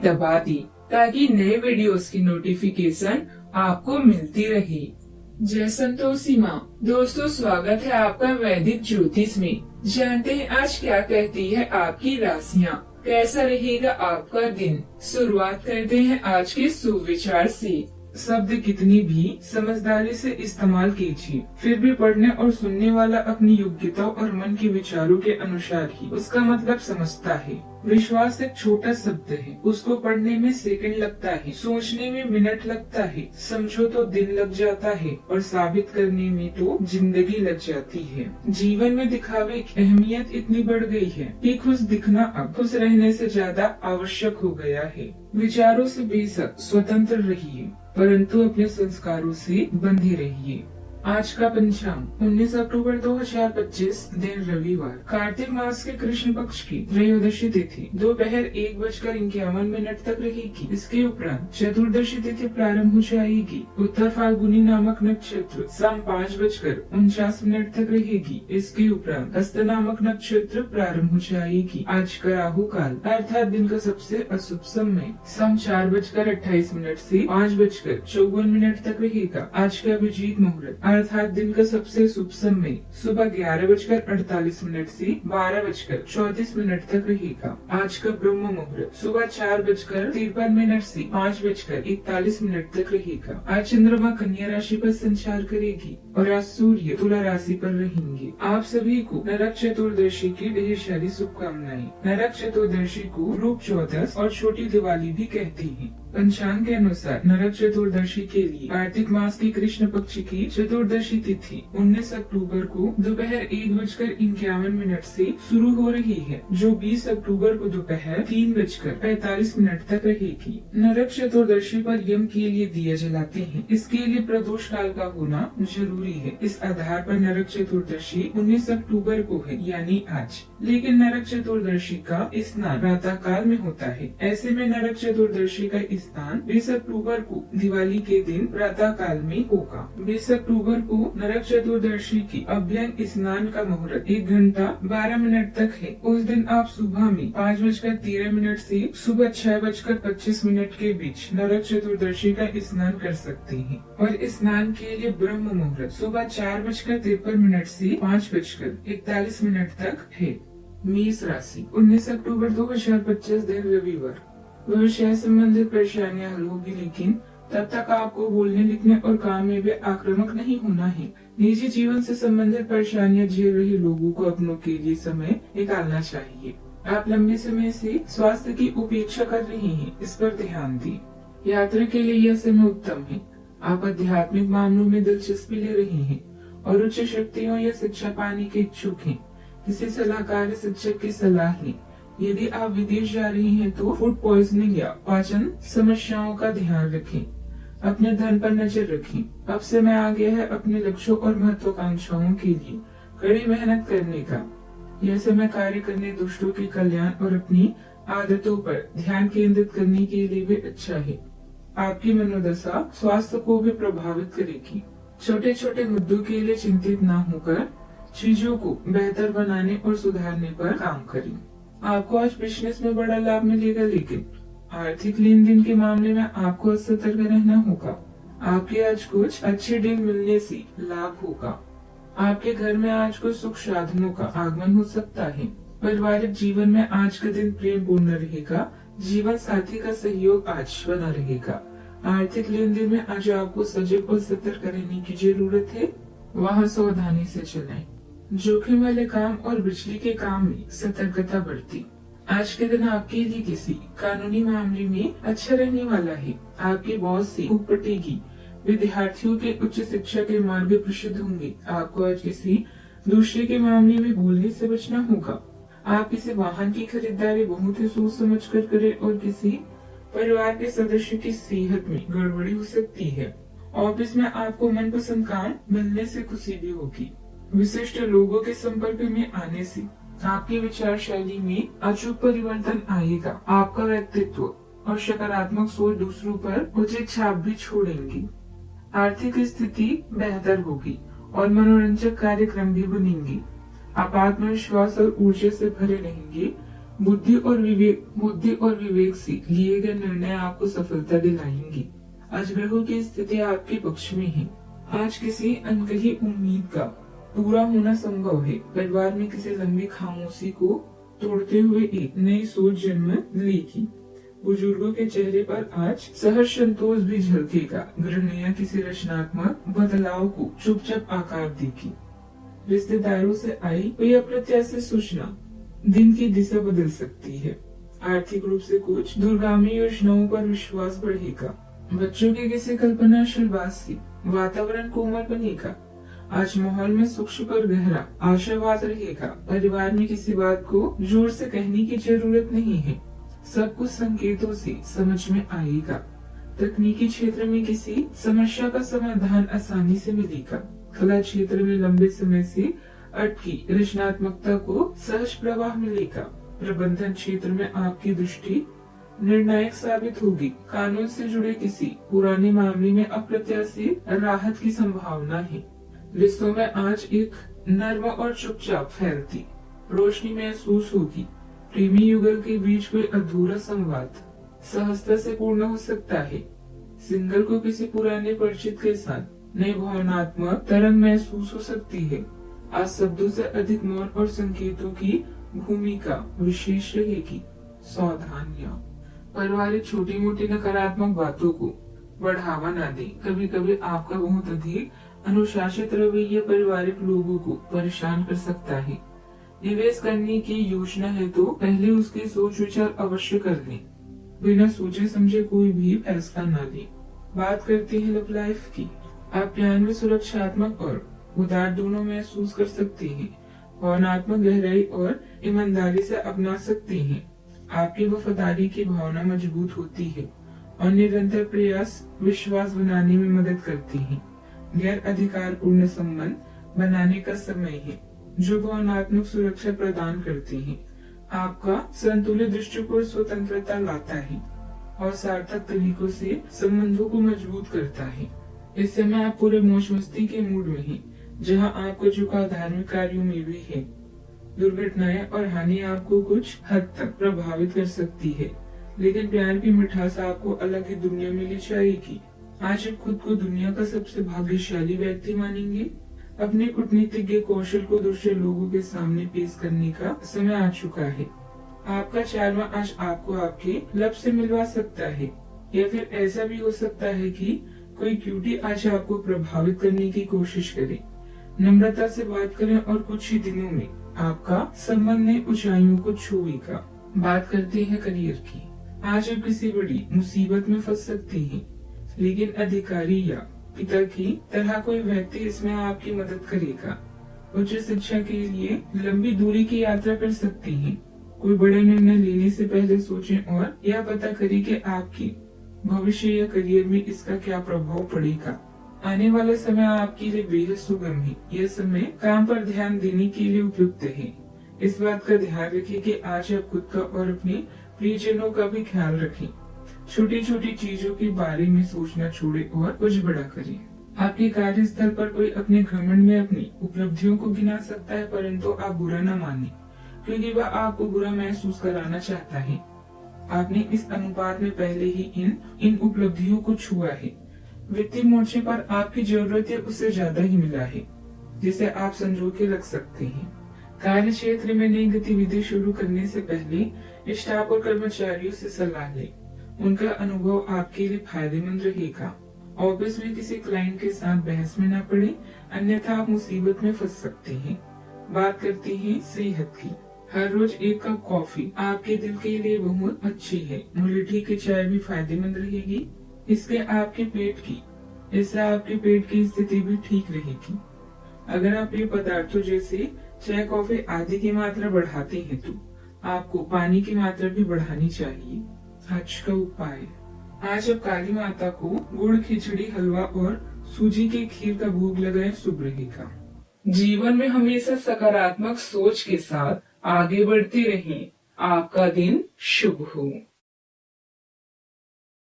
दबा दी ताकि नए वीडियोस की नोटिफिकेशन आपको मिलती रहे। जय संतोषी माँ। दोस्तों, स्वागत है आपका वैदिक ज्योतिष में। जानते हैं आज क्या कहती है आपकी राशियाँ, कैसा रहेगा आपका दिन। शुरुआत करते हैं आज के सुविचार से। शब्द कितनी भी समझदारी से इस्तेमाल कीजिए, फिर भी पढ़ने और सुनने वाला अपनी योग्यता और मन के विचारों के अनुसार ही उसका मतलब समझता है। विश्वास एक छोटा शब्द है, उसको पढ़ने में सेकंड लगता है, सोचने में मिनट लगता है, समझो तो दिन लग जाता है और साबित करने में तो जिंदगी लग जाती है। जीवन में दिखावे की अहमियत इतनी बढ़ गई है कि खुश दिखना अब खुश रहने से ज्यादा आवश्यक हो गया है। विचारों से बेशक स्वतंत्र रहिए, परंतु अपने संस्कारों से बंधे रहिए। आज का पंचांग 19 अक्टूबर 2025 दिन रविवार, कार्तिक मास के कृष्ण पक्ष की त्रयोदशी तिथि दोपहर 1:51 तक रहेगी। इसके उपरांत चतुर्दशी तिथि प्रारंभ हो जाएगी। उत्तर फाल्गुनी नामक नक्षत्र शाम 5:49 तक रहेगी। इसके उपरांत हस्त नामक नक्षत्र प्रारंभ हो जाएगी। आज का राहु काल अर्थात दिन का सबसे अशुभ समय शाम 4:28 से 5:54 तक रहेगा। आज का अभिजीत मुहूर्त अर्थात दिन का सबसे शुभ समय सुबह 11:48 से 12:34 तक रहेगा। आज का ब्रह्म मुहूर्त सुबह 4:53 से 5:41 तक रहेगा। आज चंद्रमा कन्या राशि पर संचार करेगी और आज सूर्य तुला राशि पर रहेंगे। आप सभी को नरक चतुर्दशी की ढेर सारी शुभकामनाएं। नरक चतुर्दशी को रूप चौदस और छोटी दिवाली भी कहते हैं। पंचांग के अनुसार नरक चतुर्दशी के लिए कार्तिक मास की कृष्ण पक्ष की चतुर्दशी तिथि 19 अक्टूबर को दोपहर 1:51 से शुरू हो रही है, जो 20 अक्टूबर को दोपहर 3:45 तक रहेगी। नरक चतुर्दशी पर यम के लिए दिया जलाते हैं, इसके लिए प्रदोष काल का होना जरूरी है। इस आधार पर नरक चतुर्दशी 19 अक्टूबर को है, यानी आज। लेकिन नरक चतुर्दशी का स्नान प्रातः काल में होता है। ऐसे में नरक चतुर्दशी का स्नान 20 अक्टूबर को दिवाली के दिन प्रातः काल में होगा। 20 अक्टूबर को नरक चतुर्दशी की अभ्यंग स्नान का मुहूर्त 1:12 तक है। उस दिन आप सुबह में 5:13 से सुबह 6:25 के बीच नरक चतुर्दशी का स्नान कर सकते हैं। और स्नान के लिए ब्रह्म मुहूर्त सुबह 4:53 से 5:41 तक है। मेष राशि 19 अक्टूबर 2025 दिन रविवार। व्यवसाय संबंधित परेशानियां हल होगी, लेकिन तब तक आपको बोलने, लिखने और काम में भी आक्रामक नहीं होना है। निजी जीवन से संबंधित परेशानियां झेल रहे लोगों को अपनों के लिए समय निकालना चाहिए। आप लंबे समय से स्वास्थ्य की उपेक्षा कर रहे हैं, इस पर ध्यान दें। यात्रा के लिए यह समय उत्तम है। आप आध्यात्मिक मामलों में दिलचस्पी ले रहे हैं और उच्च शक्तियों या शिक्षा पाने के इच्छुक हैं। किसी सलाहकार शिक्षक की सलाह लें। यदि आप विदेश जा रहे हैं तो फूड पॉइजनिंग या पाचन समस्याओं का ध्यान रखें। अपने धन पर नजर रखें। अब समय आ गया है अपने लक्ष्यों और महत्वाकांक्षाओं के लिए कड़ी मेहनत करने का। यह समय कार्य करने, दुष्टों के कल्याण और अपनी आदतों पर ध्यान केंद्रित करने के लिए भी अच्छा है। आपकी मनोदशा स्वास्थ्य को भी प्रभावित करेगी। छोटे छोटे मुद्दों के लिए चिंतित न होकर चीजों को बेहतर बनाने और सुधारने पर काम करें। आपको आज बिजनेस में बड़ा लाभ मिलेगा, लेकिन आर्थिक लेन देन के मामले में आपको सतर्क रहना होगा। आपके आज कुछ अच्छे डील मिलने से लाभ होगा। आपके घर में आज कुछ सुख साधनों का आगमन हो सकता है। पारिवारिक जीवन में आज का दिन प्रेम पूर्ण रहेगा। जीवन साथी का सहयोग आज बना रहेगा। आर्थिक लेन देन में आज आपको सजग और सतर्क रहने की जरूरत है। वहाँ सावधानी से चलें। जोखिम वाले काम और बिजली के काम में सतर्कता बरती। आज के दिन आपके लिए किसी कानूनी मामले में अच्छा रहने वाला है। आपके बॉस से ऊब पटेगी। विद्यार्थियों के उच्च शिक्षा के मार्ग प्रसिद्ध होंगे। आपको आज किसी दूसरे के मामले में बोलने से बचना होगा। आप किसी वाहन की खरीदारी बहुत ही सोच समझ कर करें और किसी परिवार के सदस्य की सेहत में गड़बड़ी हो सकती है। ऑफिस में आपको मनपसंद काम मिलने से खुशी भी होगी। विशिष्ट लोगों के संपर्क में आने से आपकी विचार शैली में अचूक परिवर्तन आएगा। आपका व्यक्तित्व और सकारात्मक सोच दूसरों पर उचित छाप भी छोड़ेंगी। आर्थिक स्थिति बेहतर होगी और मनोरंजक कार्यक्रम भी बनेंगे। आप आत्मविश्वास और ऊर्जा से भरे रहेंगे बुद्धि और विवेक से लिए गए निर्णय आपको सफलता दिलाएंगे। आज ग्रहों की स्थिति आपके पक्ष में है। आज किसी अनकही उम्मीद का पूरा होना संभव है। परिवार में किसी लंबी खामोशी को तोड़ते हुए एक नई सोच जन्म लेगी। बुजुर्गों के चेहरे पर आज सहर्ष संतोष भी झलकेगा। गृहिणियां किसी रचनात्मक बदलाव को चुपचाप आकार देगी। रिश्तेदारों से आई कोई अप्रत्याशित सूचना दिन की दिशा बदल सकती है। आर्थिक रूप से कुछ दूरगामी योजनाओं पर विश्वास बढ़ेगा। बच्चों की किसी कल्पनाशील बात से वातावरण कोमल बनेगा। आज माहौल में सूक्ष्म पर गहरा आशावाद रहेगा। परिवार में किसी बात को जोर से कहने की जरूरत नहीं है, सब कुछ संकेतों से समझ में आएगा। तकनीकी क्षेत्र में किसी समस्या का समाधान आसानी से मिलेगा। कला क्षेत्र में लंबे समय से अटकी रचनात्मकता को सहज प्रवाह मिलेगा। प्रबंधन क्षेत्र में आपकी दृष्टि निर्णायक साबित होगी। कानून से जुड़े किसी पुराने मामले में अप्रत्याशित राहत की संभावना है। रिश्तों में आज एक नर्म और चुपचाप फैलती रोशनी महसूस होगी। प्रेमी युगल के बीच कोई अधूरा संवाद सहजता से पूर्ण हो सकता है। सिंगल को किसी पुराने परिचित के साथ नई भावनात्मक तरंग महसूस हो सकती है। आज शब्दों से अधिक मौन और संकेतों की भूमिका विशेष रहेगी। सावधानियां, पारिवारिक छोटी मोटी नकारात्मक बातों को बढ़ावा न दें। कभी कभी आपका बहुत अधिक अनुशासित रवैया पारिवारिक लोगों को परेशान कर सकता है। निवेश करने की योजना है तो पहले उसकी सोच विचार अवश्य कर लें। बिना सोचे समझे कोई भी फैसला न लें। बात करते हैं लव लाइफ की। आप प्यार में सुरक्षात्मक और उदार दोनों महसूस कर सकते हैं। भावनात्मक गहराई और ईमानदारी से अपना सकते हैं। आपकी वफादारी की भावना मजबूत होती है और निरंतर प्रयास विश्वास बनाने में मदद करती है। गैर अधिकार पूर्ण संबंध बनाने का समय है जो भावनात्मक सुरक्षा प्रदान करते हैं। आपका संतुलित दृष्टिकोण स्वतंत्रता लाता है और सार्थक तरीकों से संबंधों को मजबूत करता है। इस समय आप पूरे मौज मस्ती के मूड में हैं, जहां आपका झुकाव धार्मिक कार्यों में भी है। दुर्घटनाएं और हानि आपको कुछ हद तक प्रभावित कर सकती है, लेकिन प्यार की मिठास आपको अलग ही दुनिया में ले जाएगी। आज आप खुद को दुनिया का सबसे भाग्यशाली व्यक्ति मानेंगे। अपने कूटनीतिज्ञ कौशल को दूसरे लोगों के सामने पेश करने का समय आ चुका है। आपका चार्म आज आपको आपके लब से मिलवा सकता है, या फिर ऐसा भी हो सकता है कि कोई क्यूटी आज आपको प्रभावित करने की कोशिश करे। नम्रता से बात करें और कुछ ही दिनों में आपका संबंध नई ऊंचाइयों को छुएगा। बात करते हैं करियर की। आज आप किसी बड़ी मुसीबत में फंस सकते हैं, लेकिन अधिकारी या पिता की तरह कोई व्यक्ति इसमें आपकी मदद करेगा। उच्च शिक्षा के लिए लंबी दूरी की यात्रा कर सकते हैं। कोई बड़े निर्णय लेने से पहले सोचें और यह पता करें कि आपकी भविष्य या करियर में इसका क्या प्रभाव पड़ेगा। आने वाला समय आपके लिए बेहद सुगम है। यह समय काम पर ध्यान देने के लिए उपयुक्त है। इस बात का ध्यान रखें कि आज आप खुद का और अपने प्रियजनों का भी ख्याल रखें। छोटी छोटी चीजों के बारे में सोचना छोड़ें और कुछ बड़ा करें। आपके कार्यस्थल पर कोई अपने घमंड में अपनी उपलब्धियों को गिना सकता है, परंतु आप बुरा न माने, क्योंकि वह आपको बुरा महसूस कराना चाहता है। आपने इस अनुपात में पहले ही इन उपलब्धियों को छुआ है। वित्तीय मोर्चे पर आपकी जरूरत है उससे ज्यादा ही मिला है, जिसे आप संजो के रख सकते हैं। कार्य क्षेत्र में नई गतिविधि शुरू करने से पहले स्टाफ और कर्मचारियों से सलाह लें। उनका अनुभव आपके लिए फायदेमंद रहेगा। ऑफिस में किसी क्लाइंट के साथ बहस में न पड़े, अन्यथा आप मुसीबत में फंस सकते हैं। बात करते हैं सेहत की। हर रोज एक कप कॉफी आपके दिल के लिए बहुत अच्छी है। मुलठी की चाय भी फायदेमंद रहेगी। इससे आपके पेट की स्थिति भी ठीक रहेगी। अगर आप ये पदार्थों जैसे चाय कॉफी आदि की मात्रा बढ़ाते हैं तो आपको पानी की मात्रा भी बढ़ानी चाहिए। आज का उपाय। आज आप काली माता को गुड़ खिचड़ी हलवा और सूजी के खीर का भोग लगाएं, शुभ रहेगा। जीवन में हमेशा सकारात्मक सोच के साथ आगे बढ़ते रहें। आपका दिन शुभ हो।